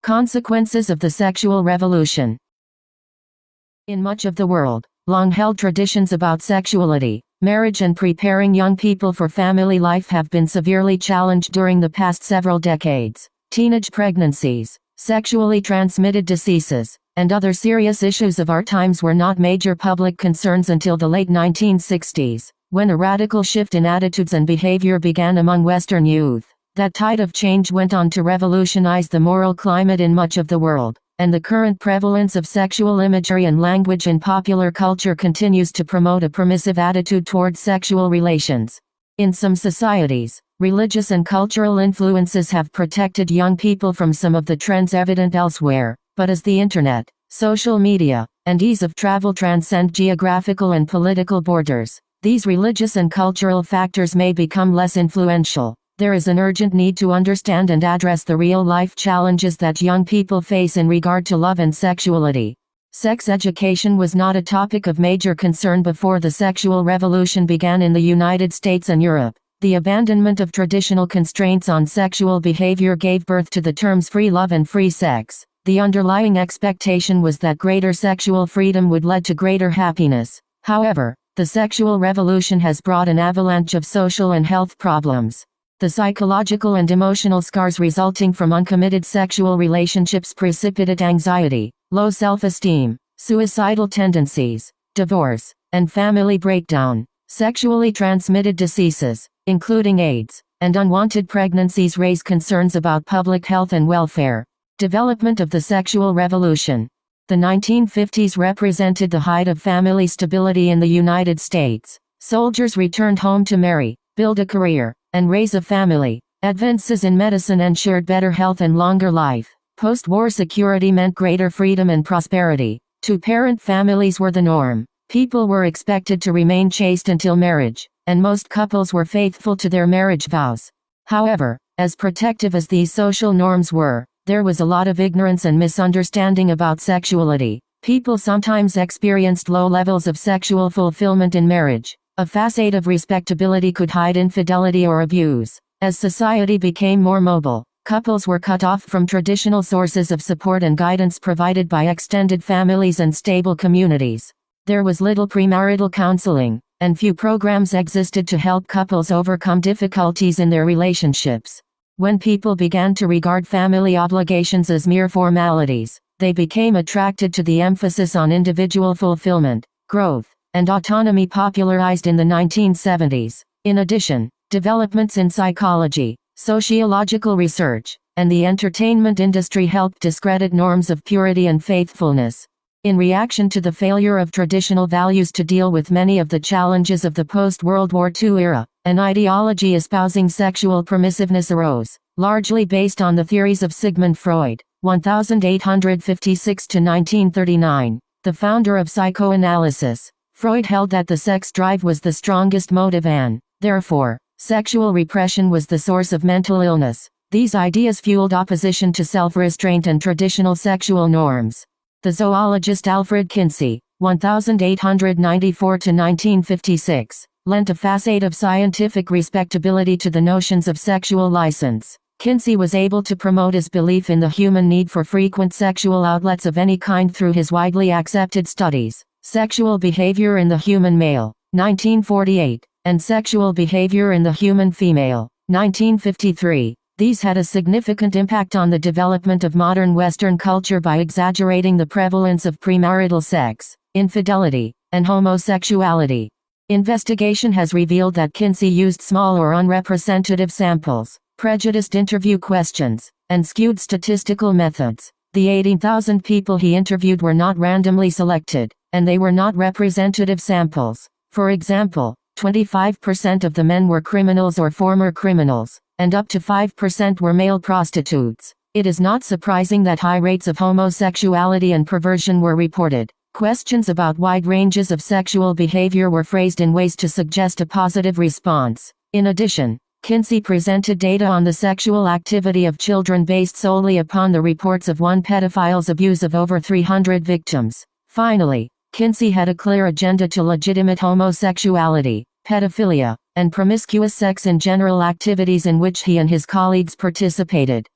Consequences of the sexual revolution. In much of the world, long-held traditions about sexuality, marriage and preparing young people for family life have been severely challenged during the past several decades. Teenage pregnancies, sexually transmitted diseases, and other serious issues of our times were not major public concerns until the late 1960s, when a radical shift in attitudes and behavior began among Western youth. That tide of change went on to revolutionize the moral climate in much of the world, and the current prevalence of sexual imagery and language in popular culture continues to promote a permissive attitude towards sexual relations. In some societies, religious and cultural influences have protected young people from some of the trends evident elsewhere, but as the internet, social media, and ease of travel transcend geographical and political borders, these religious and cultural factors may become less influential. There is an urgent need to understand and address the real-life challenges that young people face in regard to love and sexuality. Sex education was not a topic of major concern before the sexual revolution began in the United States and Europe. The abandonment of traditional constraints on sexual behavior gave birth to the terms free love and free sex. The underlying expectation was that greater sexual freedom would lead to greater happiness. However, the sexual revolution has brought an avalanche of social and health problems. The psychological and emotional scars resulting from uncommitted sexual relationships precipitate anxiety, low self-esteem, suicidal tendencies, divorce, and family breakdown. Sexually transmitted diseases, including AIDS, and unwanted pregnancies raise concerns about public health and welfare. Development of the sexual revolution. The 1950s represented the height of family stability in the United States. Soldiers returned home to marry, build a career, and raise a family. Advances in medicine ensured better health and longer life. Post-war security meant greater freedom and prosperity. Two-parent families were the norm. People were expected to remain chaste until marriage, and most couples were faithful to their marriage vows. However, as protective as these social norms were, there was a lot of ignorance and misunderstanding about sexuality. People sometimes experienced low levels of sexual fulfillment in marriage. A facade of respectability could hide infidelity or abuse. As society became more mobile, couples were cut off from traditional sources of support and guidance provided by extended families and stable communities. There was little premarital counseling, and few programs existed to help couples overcome difficulties in their relationships. When people began to regard family obligations as mere formalities, they became attracted to the emphasis on individual fulfillment, growth, and autonomy popularized in the 1970s. In addition, developments in psychology, sociological research, and the entertainment industry helped discredit norms of purity and faithfulness. In reaction to the failure of traditional values to deal with many of the challenges of the post-World War II era, an ideology espousing sexual permissiveness arose, largely based on the theories of Sigmund Freud, 1856–1939, the founder of psychoanalysis. Freud held that the sex drive was the strongest motive and, therefore, sexual repression was the source of mental illness. These ideas fueled opposition to self-restraint and traditional sexual norms. The zoologist Alfred Kinsey, 1894–1956, lent a facade of scientific respectability to the notions of sexual license. Kinsey was able to promote his belief in the human need for frequent sexual outlets of any kind through his widely accepted studies. Sexual Behavior in the Human Male, 1948, and Sexual Behavior in the Human Female, 1953. These had a significant impact on the development of modern Western culture by exaggerating the prevalence of premarital sex, infidelity, and homosexuality. Investigation has revealed that Kinsey used small or unrepresentative samples, prejudiced interview questions, and skewed statistical methods. The 18,000 people he interviewed were not randomly selected, and they were not representative samples. For example, 25% of the men were criminals or former criminals, and up to 5% were male prostitutes. It is not surprising that high rates of homosexuality and perversion were reported. Questions about wide ranges of sexual behavior were phrased in ways to suggest a positive response. In addition, Kinsey presented data on the sexual activity of children based solely upon the reports of one pedophile's abuse of over 300 victims. Finally, Kinsey had a clear agenda to legitimate homosexuality, pedophilia, and promiscuous sex in general activities in which he and his colleagues participated.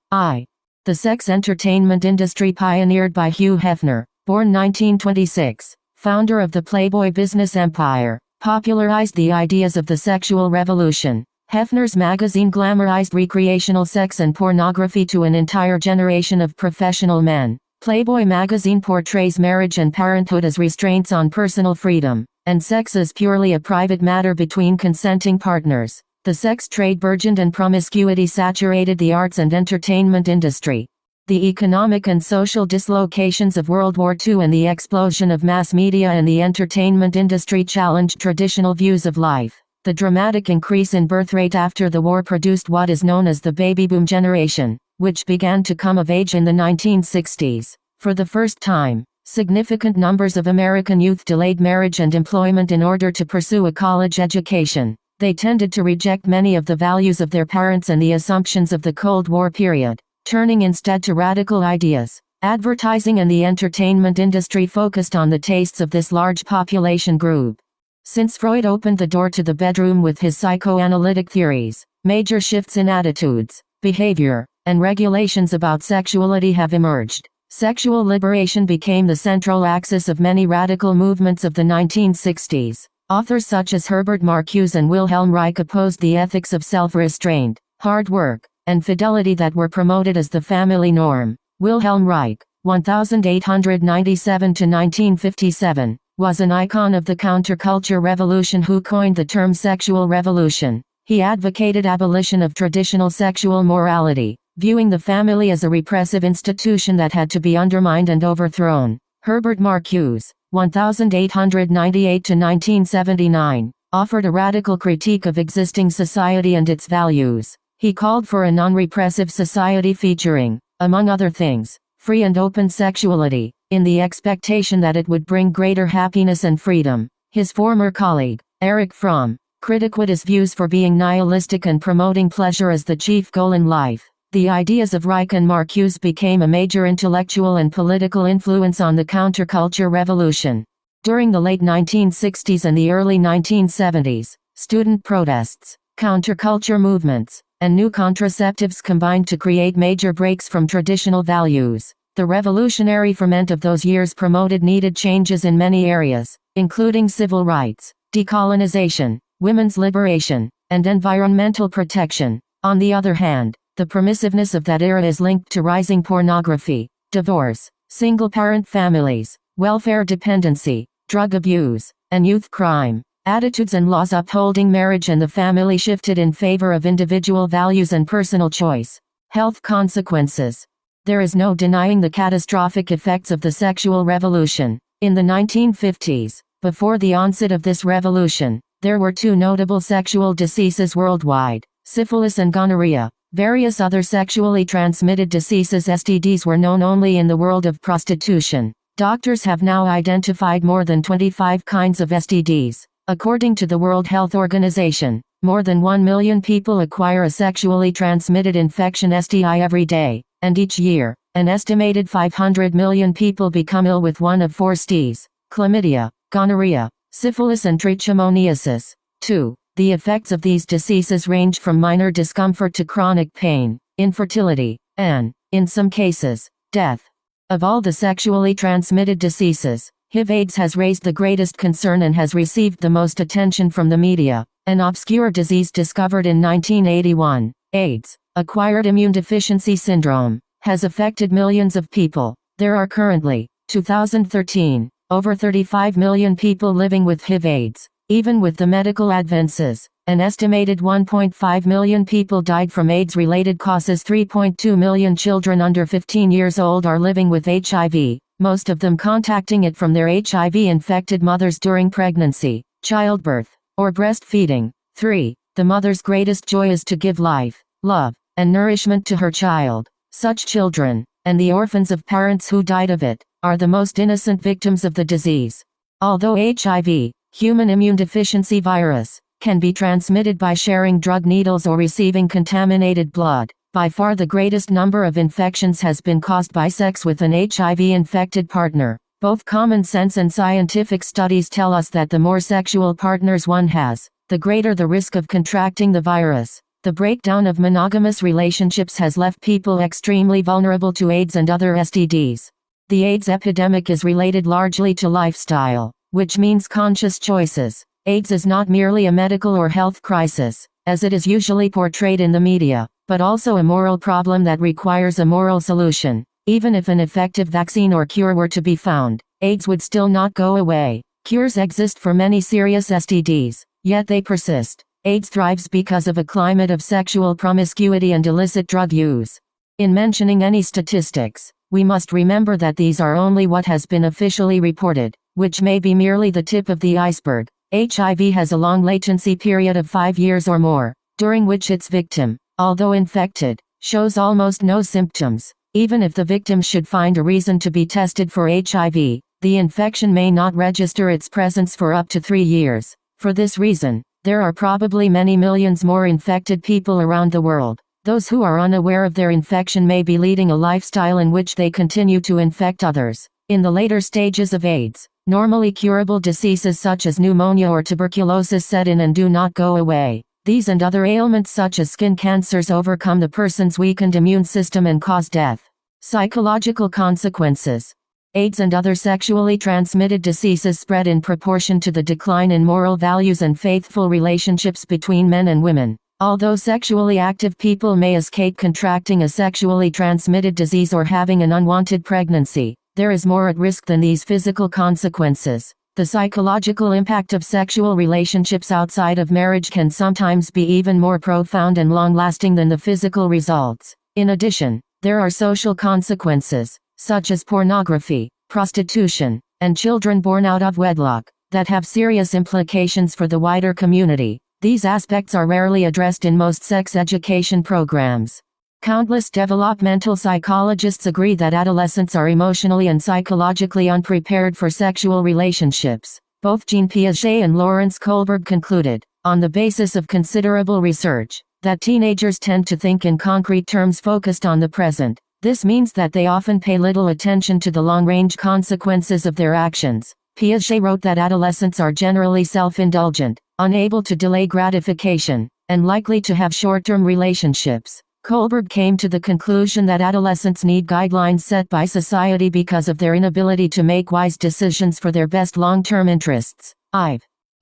The sex entertainment industry pioneered by Hugh Hefner, born 1926, founder of the Playboy business empire, popularized the ideas of the sexual revolution. Hefner's magazine glamorized recreational sex and pornography to an entire generation of professional men. Playboy magazine portrays marriage and parenthood as restraints on personal freedom, and sex as purely a private matter between consenting partners. The sex trade burgeoned and promiscuity saturated the arts and entertainment industry. The economic and social dislocations of World War II and the explosion of mass media and the entertainment industry challenged traditional views of life. The dramatic increase in birth rate after the war produced what is known as the baby boom generation, which began to come of age in the 1960s. For the first time, significant numbers of American youth delayed marriage and employment in order to pursue a college education. They tended to reject many of the values of their parents and the assumptions of the Cold War period, turning instead to radical ideas. Advertising and the entertainment industry focused on the tastes of this large population group. Since Freud opened the door to the bedroom with his psychoanalytic theories, major shifts in attitudes, behavior, and regulations about sexuality have emerged. Sexual liberation became the central axis of many radical movements of the 1960s. Authors such as Herbert Marcuse and Wilhelm Reich opposed the ethics of self-restraint, hard work, and fidelity that were promoted as the family norm. Wilhelm Reich, 1897–1957, was an icon of the counterculture revolution who coined the term sexual revolution. He advocated abolition of traditional sexual morality, viewing the family as a repressive institution that had to be undermined and overthrown. Herbert Marcuse, 1898–1979, offered a radical critique of existing society and its values. He called for a non-repressive society featuring, among other things, free and open sexuality, in the expectation that it would bring greater happiness and freedom. His former colleague, Erich Fromm, criticized his views for being nihilistic and promoting pleasure as the chief goal in life. The ideas of Reich and Marcuse became a major intellectual and political influence on the counterculture revolution. During the late 1960s and the early 1970s, student protests, counterculture movements, and new contraceptives combined to create major breaks from traditional values. The revolutionary ferment of those years promoted needed changes in many areas, including civil rights, decolonization, women's liberation, and environmental protection. On the other hand, the permissiveness of that era is linked to rising pornography, divorce, single-parent families, welfare dependency, drug abuse, and youth crime. Attitudes and laws upholding marriage and the family shifted in favor of individual values and personal choice. Health consequences. There is no denying the catastrophic effects of the sexual revolution. In the 1950s, before the onset of this revolution, there were two notable sexual diseases worldwide: syphilis and gonorrhea. Various other sexually transmitted diseases (STDs) were known only in the world of prostitution. Doctors have now identified more than 25 kinds of STDs. According to the World Health Organization, more than 1 million people acquire a sexually transmitted infection (STI) every day, and each year, an estimated 500 million people become ill with one of four STIs: chlamydia, gonorrhea, syphilis and trichomoniasis. 2. The effects of these diseases range from minor discomfort to chronic pain, infertility, and, in some cases, death. Of all the sexually transmitted diseases, HIV/AIDS has raised the greatest concern and has received the most attention from the media. An obscure disease discovered in 1981, AIDS, acquired immune deficiency syndrome, has affected millions of people. There are currently, 2013, over 35 million people living with HIV/AIDS. Even with the medical advances, an estimated 1.5 million people died from AIDS-related causes. 3.2 million children under 15 years old are living with HIV, most of them contacting it from their HIV-infected mothers during pregnancy, childbirth, or breastfeeding. 3. The mother's greatest joy is to give life, love, and nourishment to her child. Such children, and the orphans of parents who died of it, are the most innocent victims of the disease. Although HIV, human immune deficiency virus, can be transmitted by sharing drug needles or receiving contaminated blood, by far the greatest number of infections has been caused by sex with an HIV-infected partner. Both common sense and scientific studies tell us that the more sexual partners one has, the greater the risk of contracting the virus. The breakdown of monogamous relationships has left people extremely vulnerable to AIDS and other STDs. The AIDS epidemic is related largely to lifestyle, which means conscious choices. AIDS is not merely a medical or health crisis, as it is usually portrayed in the media, but also a moral problem that requires a moral solution. Even if an effective vaccine or cure were to be found, AIDS would still not go away. Cures exist for many serious STDs, yet they persist. AIDS thrives because of a climate of sexual promiscuity and illicit drug use. In mentioning any statistics, we must remember that these are only what has been officially reported, which may be merely the tip of the iceberg. HIV has a long latency period of 5 years or more, during which its victim, although infected, shows almost no symptoms. Even if the victim should find a reason to be tested for HIV, the infection may not register its presence for up to 3 years. For this reason, there are probably many millions more infected people around the world. Those who are unaware of their infection may be leading a lifestyle in which they continue to infect others. In the later stages of AIDS, normally curable diseases such as pneumonia or tuberculosis set in and do not go away. These and other ailments such as skin cancers overcome the person's weakened immune system and cause death. Psychological consequences. AIDS and other sexually transmitted diseases spread in proportion to the decline in moral values and faithful relationships between men and women. Although sexually active people may escape contracting a sexually transmitted disease or having an unwanted pregnancy, there is more at risk than these physical consequences. The psychological impact of sexual relationships outside of marriage can sometimes be even more profound and long-lasting than the physical results. In addition, there are social consequences, such as pornography, prostitution, and children born out of wedlock, that have serious implications for the wider community. These aspects are rarely addressed in most sex education programs. Countless developmental psychologists agree that adolescents are emotionally and psychologically unprepared for sexual relationships. Both Jean Piaget and Lawrence Kohlberg concluded, on the basis of considerable research, that teenagers tend to think in concrete terms focused on the present. This means that they often pay little attention to the long-range consequences of their actions. Piaget wrote that adolescents are generally self-indulgent, unable to delay gratification, and likely to have short-term relationships. Kohlberg came to the conclusion that adolescents need guidelines set by society because of their inability to make wise decisions for their best long-term interests.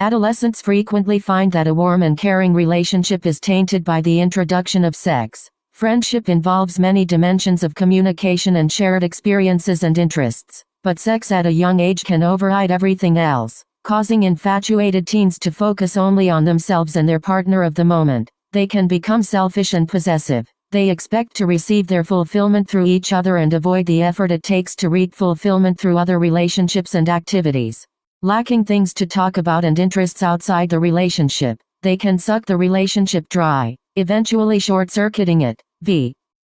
Adolescents frequently find that a warm and caring relationship is tainted by the introduction of sex. Friendship involves many dimensions of communication and shared experiences and interests, but sex at a young age can override everything else, causing infatuated teens to focus only on themselves and their partner of the moment. They can become selfish and possessive. They expect to receive their fulfillment through each other and avoid the effort it takes to reap fulfillment through other relationships and activities. Lacking things to talk about and interests outside the relationship, they can suck the relationship dry, eventually short-circuiting it.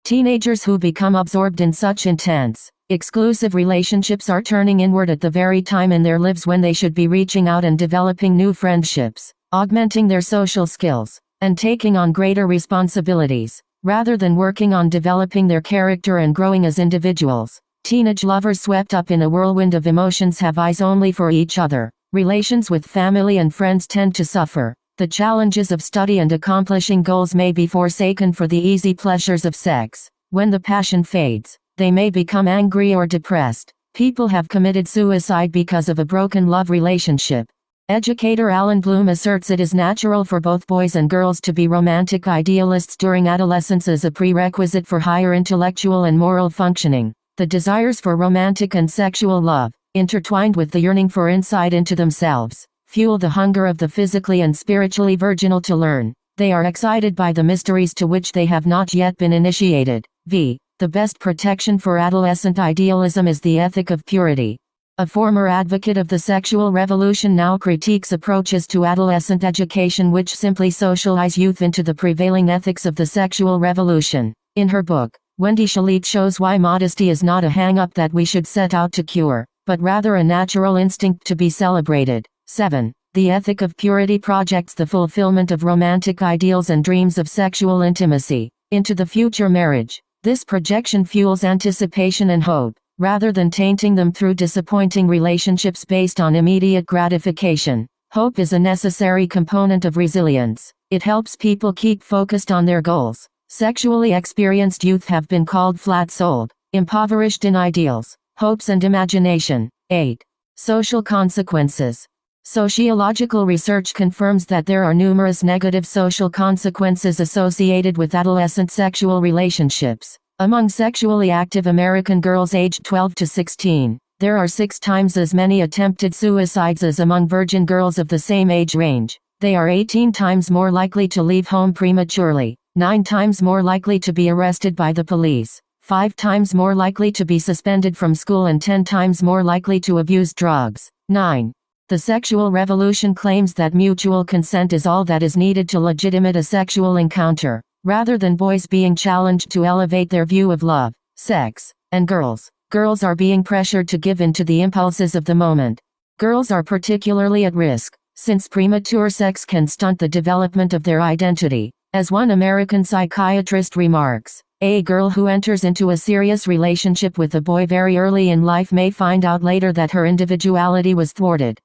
Teenagers who become absorbed in such intense, exclusive relationships are turning inward at the very time in their lives when they should be reaching out and developing new friendships, augmenting their social skills, and taking on greater responsibilities, rather than working on developing their character and growing as individuals. Teenage lovers swept up in a whirlwind of emotions have eyes only for each other. Relations with family and friends tend to suffer. The challenges of study and accomplishing goals may be forsaken for the easy pleasures of sex. When the passion fades, they may become angry or depressed. People have committed suicide because of a broken love relationship. Educator Alan Bloom asserts it is natural for both boys and girls to be romantic idealists during adolescence as a prerequisite for higher intellectual and moral functioning. The desires for romantic and sexual love, intertwined with the yearning for insight into themselves, fuel the hunger of the physically and spiritually virginal to learn. They are excited by the mysteries to which they have not yet been initiated. The best protection for adolescent idealism is the ethic of purity. A former advocate of the sexual revolution now critiques approaches to adolescent education which simply socialize youth into the prevailing ethics of the sexual revolution. In her book, Wendy Shalit shows why modesty is not a hang-up that we should set out to cure, but rather a natural instinct to be celebrated. 7. The ethic of purity projects the fulfillment of romantic ideals and dreams of sexual intimacy into the future marriage. This projection fuels anticipation and hope, rather than tainting them through disappointing relationships based on immediate gratification. Hope is a necessary component of resilience. It helps people keep focused on their goals. Sexually experienced youth have been called flat-souled, impoverished in ideals, hopes and imagination. 8. Social consequences. Sociological research confirms that there are numerous negative social consequences associated with adolescent sexual relationships. Among sexually active American girls aged 12 to 16, there are 6 times as many attempted suicides as among virgin girls of the same age range. They are 18 times more likely to leave home prematurely, 9 times more likely to be arrested by the police, 5 times more likely to be suspended from school, and 10 times more likely to abuse drugs. 9. The sexual revolution claims that mutual consent is all that is needed to legitimate a sexual encounter, rather than boys being challenged to elevate their view of love, sex, and girls. Girls are being pressured to give in to the impulses of the moment. Girls are particularly at risk, since premature sex can stunt the development of their identity. As one American psychiatrist remarks, a girl who enters into a serious relationship with a boy very early in life may find out later that her individuality was thwarted.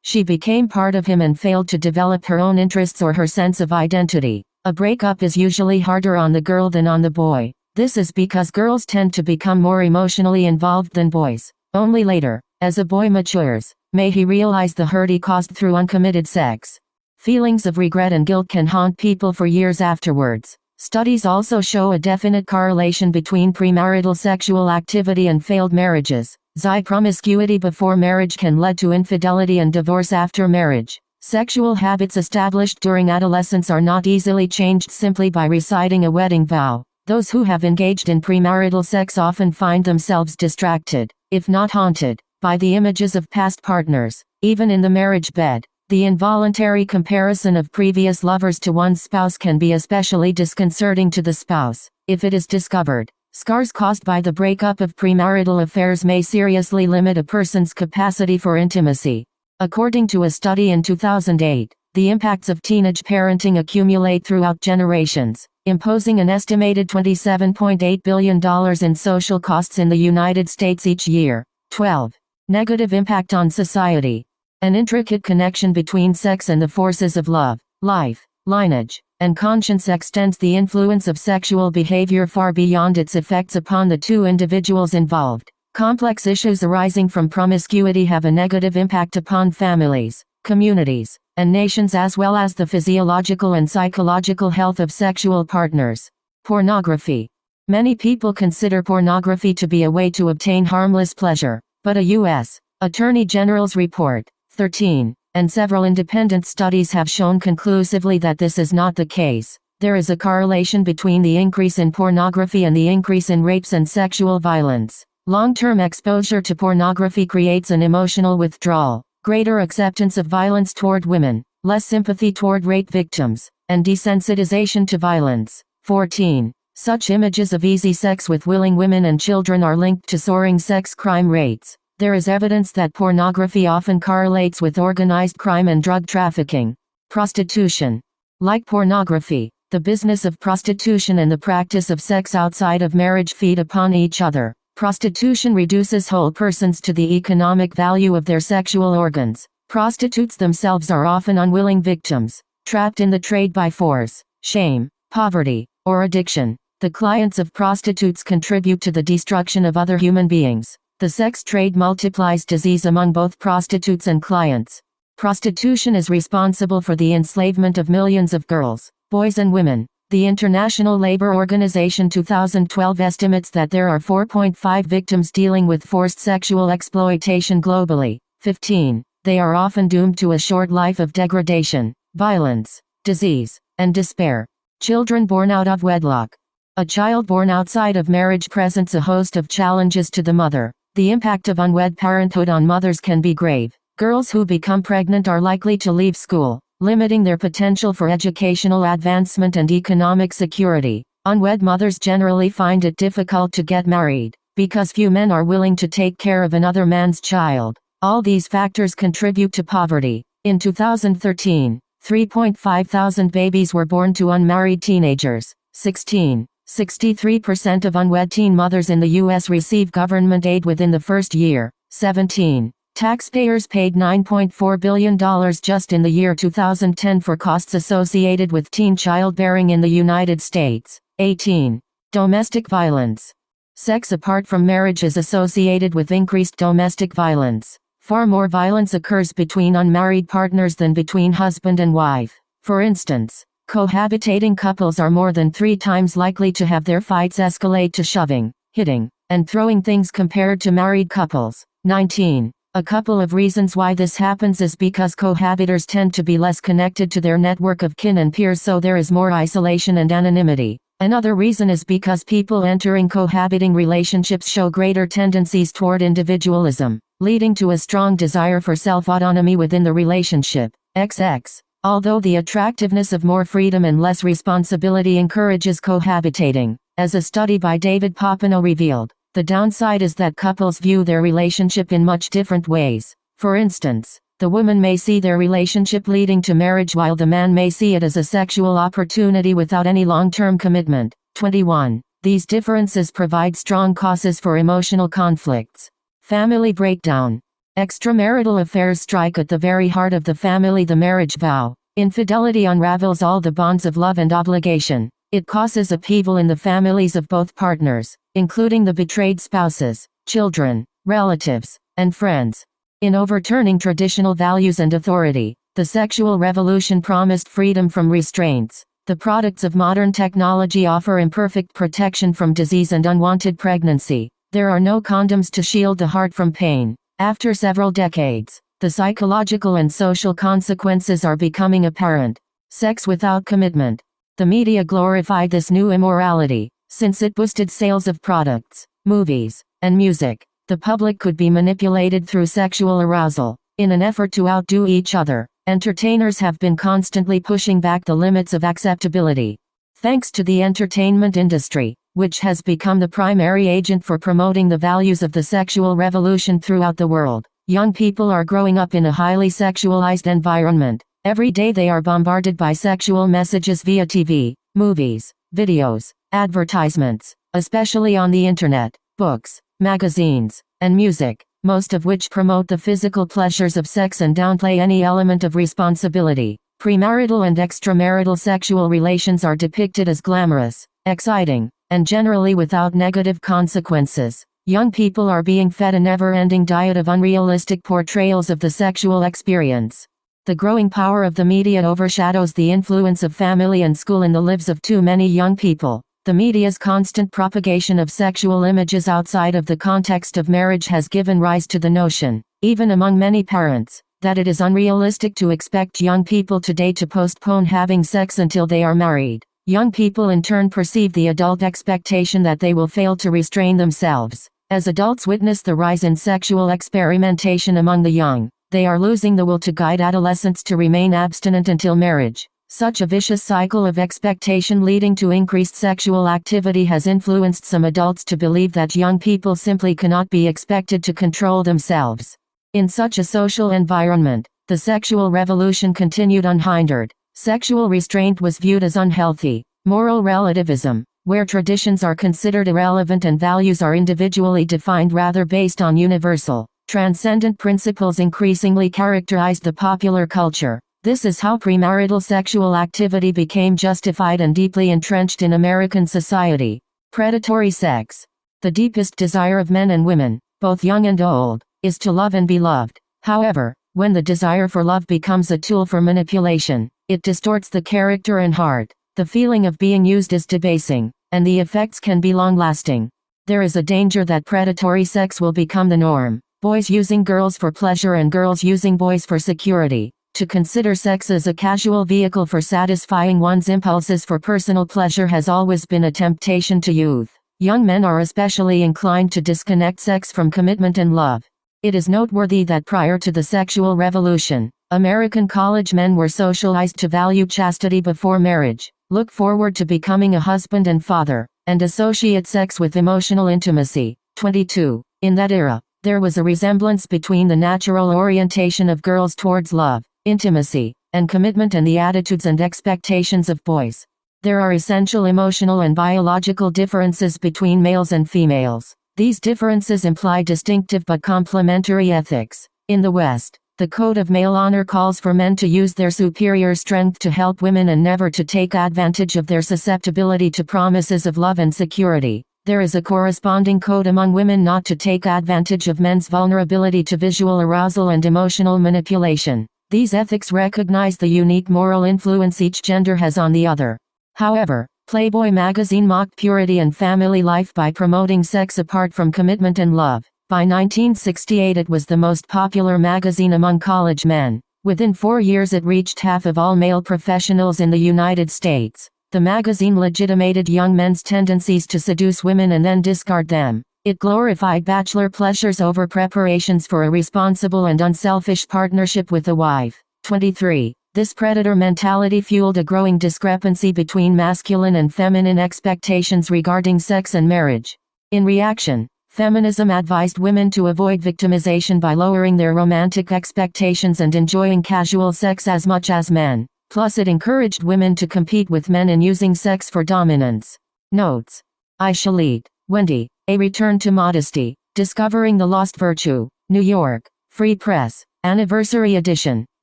She became part of him and failed to develop her own interests or her sense of identity. A breakup is usually harder on the girl than on the boy. This is because girls tend to become more emotionally involved than boys. Only later, as a boy matures, may he realize the hurt he caused through uncommitted sex. Feelings of regret and guilt can haunt people for years afterwards. Studies also show a definite correlation between premarital sexual activity and failed marriages. Promiscuity before marriage can lead to infidelity and divorce after marriage. Sexual habits established during adolescence are not easily changed simply by reciting a wedding vow. Those who have engaged in premarital sex often find themselves distracted, if not haunted, by the images of past partners. Even in the marriage bed, the involuntary comparison of previous lovers to one's spouse can be especially disconcerting to the spouse. If it is discovered, scars caused by the breakup of premarital affairs may seriously limit a person's capacity for intimacy. According to a study in 2008, the impacts of teenage parenting accumulate throughout generations, imposing an estimated $27.8 billion in social costs in the United States each year. 12. Negative impact on society. An intricate connection between sex and the forces of love, life, lineage, and conscience extends the influence of sexual behavior far beyond its effects upon the two individuals involved. Complex issues arising from promiscuity have a negative impact upon families, communities, and nations, as well as the physiological and psychological health of sexual partners. Pornography. Many people consider pornography to be a way to obtain harmless pleasure, but a U.S. Attorney General's report, 13, and several independent studies have shown conclusively that this is not the case. There is a correlation between the increase in pornography and the increase in rapes and sexual violence. Long-term exposure to pornography creates an emotional withdrawal, greater acceptance of violence toward women, less sympathy toward rape victims, and desensitization to violence. 14. Such images of easy sex with willing women and children are linked to soaring sex crime rates. There is evidence that pornography often correlates with organized crime and drug trafficking. Prostitution. Like pornography, the business of prostitution and the practice of sex outside of marriage feed upon each other. Prostitution reduces whole persons to the economic value of their sexual organs. Prostitutes themselves are often unwilling victims, trapped in the trade by force, shame, poverty, or addiction. The clients of prostitutes contribute to the destruction of other human beings. The sex trade multiplies disease among both prostitutes and clients. Prostitution is responsible for the enslavement of millions of girls, boys and women. The International Labor Organization 2012 estimates that there are 4.5 victims dealing with forced sexual exploitation globally. 15. They are often doomed to a short life of degradation, violence, disease, and despair. Children born out of wedlock. A child born outside of marriage presents a host of challenges to the mother. The impact of unwed parenthood on mothers can be grave. Girls who become pregnant are likely to leave school, limiting their potential for educational advancement and economic security. Unwed mothers generally find it difficult to get married, because few men are willing to take care of another man's child. All these factors contribute to poverty. In 2013, 3.5 thousand babies were born to unmarried teenagers. 16. 63% of unwed teen mothers in the U.S. receive government aid within the first year. 17. Taxpayers paid $9.4 billion just in the year 2010 for costs associated with teen childbearing in the United States. 18. Domestic violence. Sex apart from marriage is associated with increased domestic violence. Far more violence occurs between unmarried partners than between husband and wife. For instance, cohabitating couples are more than 3 times likely to have their fights escalate to shoving, hitting, and throwing things compared to married couples. 19. A couple of reasons why this happens is because cohabitors tend to be less connected to their network of kin and peers, so there is more isolation and anonymity. Another reason is because people entering cohabiting relationships show greater tendencies toward individualism, leading to a strong desire for self-autonomy within the relationship. XX. Although the attractiveness of more freedom and less responsibility encourages cohabitating, as a study by David Popenoe revealed, the downside is that couples view their relationship in much different ways. For instance, the woman may see their relationship leading to marriage while the man may see it as a sexual opportunity without any long-term commitment. 21. These differences provide strong causes for emotional conflicts. Family breakdown. Extramarital affairs strike at the very heart of the family, the marriage vow. Infidelity unravels all the bonds of love and obligation. It causes upheaval in the families of both partners, including the betrayed spouses, children, relatives, and friends. In overturning traditional values and authority, the sexual revolution promised freedom from restraints. The products of modern technology offer imperfect protection from disease and unwanted pregnancy. There are no condoms to shield the heart from pain. After several decades, the psychological and social consequences are becoming apparent. Sex without commitment. The media glorified this new immorality, since it boosted sales of products, movies, and music. The public could be manipulated through sexual arousal. In an effort to outdo each other, entertainers have been constantly pushing back the limits of acceptability. Thanks to the entertainment industry, which has become the primary agent for promoting the values of the sexual revolution throughout the world, young people are growing up in a highly sexualized environment. Every day they are bombarded by sexual messages via TV, movies, videos, advertisements, especially on the internet, books, magazines, and music, most of which promote the physical pleasures of sex and downplay any element of responsibility. Premarital and extramarital sexual relations are depicted as glamorous, exciting, and generally without negative consequences. Young people are being fed a never-ending diet of unrealistic portrayals of the sexual experience. The growing power of the media overshadows the influence of family and school in the lives of too many young people. The media's constant propagation of sexual images outside of the context of marriage has given rise to the notion, even among many parents, that it is unrealistic to expect young people today to postpone having sex until they are married. Young people in turn perceive the adult expectation that they will fail to restrain themselves. As adults witness the rise in sexual experimentation among the young, they are losing the will to guide adolescents to remain abstinent until marriage. Such a vicious cycle of expectation leading to increased sexual activity has influenced some adults to believe that young people simply cannot be expected to control themselves. In such a social environment, the sexual revolution continued unhindered. Sexual restraint was viewed as unhealthy. Moral relativism, where traditions are considered irrelevant and values are individually defined rather based on universal, transcendent principles, increasingly characterized the popular culture. This is how premarital sexual activity became justified and deeply entrenched in American society. Predatory sex. The deepest desire of men and women, both young and old, is to love and be loved. However, when the desire for love becomes a tool for manipulation, it distorts the character and heart. The feeling of being used is debasing, and the effects can be long-lasting. There is a danger that predatory sex will become the norm. Boys using girls for pleasure and girls using boys for security. To consider sex as a casual vehicle for satisfying one's impulses for personal pleasure has always been a temptation to youth. Young men are especially inclined to disconnect sex from commitment and love. It is noteworthy that prior to the sexual revolution, American college men were socialized to value chastity before marriage, look forward to becoming a husband and father, and associate sex with emotional intimacy. 22. In that era, there was a resemblance between the natural orientation of girls towards love, intimacy, and commitment and the attitudes and expectations of boys. There are essential emotional and biological differences between males and females. These differences imply distinctive but complementary ethics. In the West, the code of male honor calls for men to use their superior strength to help women and never to take advantage of their susceptibility to promises of love and security. There is a corresponding code among women not to take advantage of men's vulnerability to visual arousal and emotional manipulation. These ethics recognize the unique moral influence each gender has on the other. However, Playboy magazine mocked purity and family life by promoting sex apart from commitment and love. By 1968 it was the most popular magazine among college men. Within 4 years it reached half of all male professionals in the United States. The magazine legitimated young men's tendencies to seduce women and then discard them. It glorified bachelor pleasures over preparations for a responsible and unselfish partnership with a wife. 23. This predator mentality fueled a growing discrepancy between masculine and feminine expectations regarding sex and marriage. In reaction, feminism advised women to avoid victimization by lowering their romantic expectations and enjoying casual sex as much as men. Plus it encouraged women to compete with men in using sex for dominance. Notes. xual, Wendy, A Return to Modesty, Discovering the Lost Virtue, New York, Free Press, Anniversary Edition,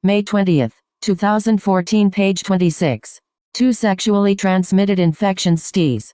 May 20, 2014 page 26. 2 Sexually Transmitted Infections STIs.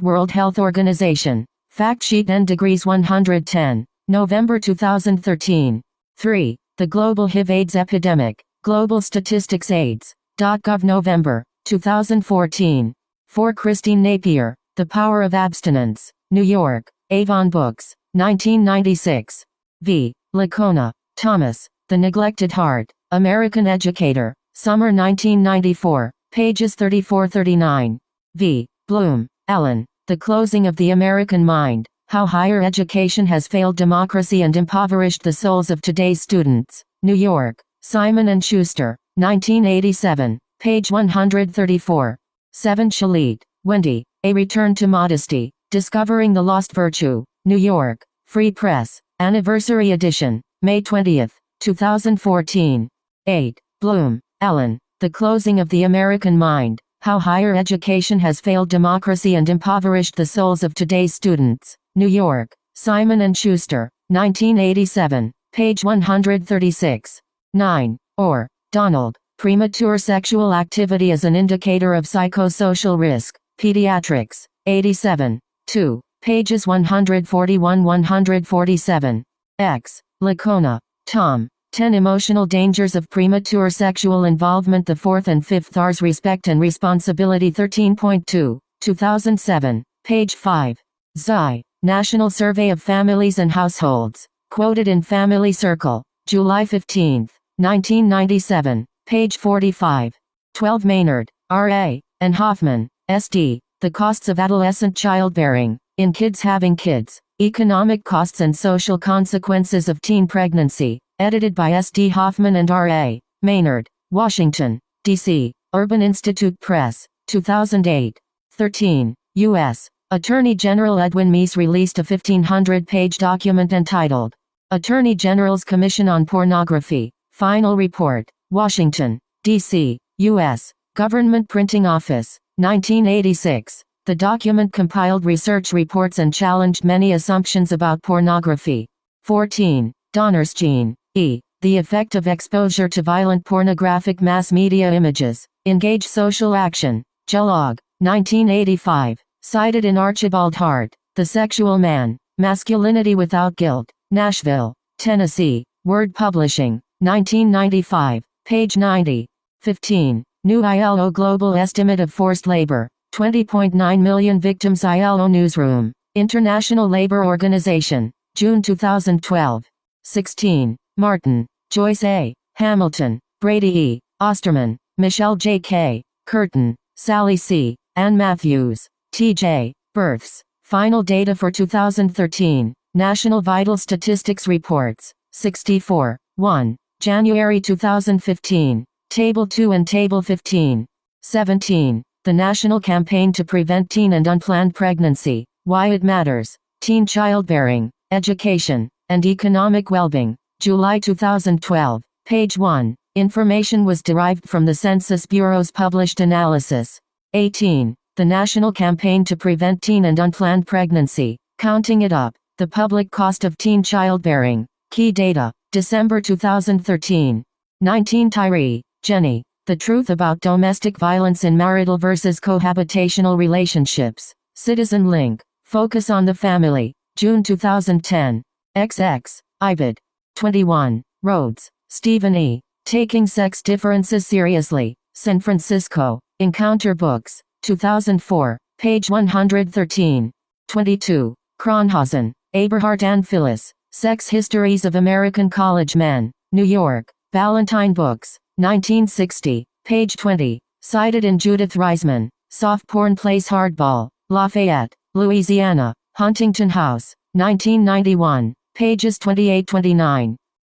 World Health Organization. Fact Sheet N Degrees 110, November 2013. 3. The Global HIV/AIDS Epidemic. Global Statistics AIDS.gov November 2014. 4. Christine Napier, The Power of Abstinence. New York, Avon Books, 1996. V. Lacona, Thomas, The Neglected Heart, American Educator, Summer 1994, pages 34-39. V. Bloom, Ellen, The Closing of the American Mind, How Higher Education Has Failed Democracy and Impoverished the Souls of Today's Students. New York, Simon & Schuster, 1987, page 134. 7. Shalit, Wendy, A Return to Modesty, Discovering the Lost Virtue. New York, Free Press, Anniversary Edition, May 20, 2014. 8. Bloom, Ellen, The Closing of the American Mind, How Higher Education Has Failed Democracy and Impoverished the Souls of Today's Students. New York, Simon & Schuster, 1987, page 136. 9. Orr, Donald, Premature Sexual Activity as an Indicator of Psychosocial Risk, Pediatrics, 87. 2. Pages 141-147. X. Lacona, Tom, 10 Emotional Dangers of Premature Sexual Involvement. The 4th and 5th Rs. Respect and Responsibility 13.2, 2007, page 5. Xi, National Survey of Families and Households, quoted in Family Circle, July 15, 1997, page 45. 12. Maynard, R.A., and Hoffman, S.D., The Costs of Adolescent Childbearing, in Kids Having Kids, Economic Costs and Social Consequences of Teen Pregnancy, edited by S.D. Hoffman and R.A., Maynard, Washington, D.C., Urban Institute Press, 2008. 13. U.S. Attorney General Edwin Meese released a 1,500-page document entitled, Attorney General's Commission on Pornography, Final Report, Washington, D.C., U.S., Government Printing Office, 1986. The document compiled research reports and challenged many assumptions about pornography. 14. Donnerstein, E. The Effect of Exposure to Violent Pornographic Mass Media Images. Engage Social Action. Kellogg, 1985. Cited in Archibald Hart, The Sexual Man, Masculinity Without Guilt. Nashville, Tennessee, Word Publishing, 1995, page 90. 15. New ILO Global Estimate of Forced Labor, 20.9 million victims. ILO Newsroom, International Labor Organization, June 2012. 16. Martin, Joyce A., Hamilton, Brady E., Osterman, Michelle J. K., Curtin, Sally C., Ann Matthews, T.J., Births. Final data for 2013, National Vital Statistics Reports, 64. 1. January 2015, Table 2 and Table 15. 17. The National Campaign to Prevent Teen and Unplanned Pregnancy, Why It Matters, Teen Childbearing, Education, and Economic Wellbeing, July 2012, page 1. Information was derived from the Census Bureau's published analysis. 18. The National Campaign to Prevent Teen and Unplanned Pregnancy, Counting It Up, The Public Cost of Teen Childbearing, Key Data, December 2013. 19 Tyree, Jenny. The Truth About Domestic Violence in Marital versus Cohabitational Relationships. Citizen Link. Focus on the Family. June 2010. XX. IBID. 21. Rhodes, Stephen E. Taking Sex Differences Seriously. San Francisco. Encounter Books. 2004. Page 113. 22. Kronhausen, Eberhard and Phyllis. Sex Histories of American College Men. New York. Ballantine Books. 1960. Page 20. Cited in Judith Reisman. Soft Porn Plays Hardball. Lafayette, Louisiana. Huntington House. 1991. Pages 28-29.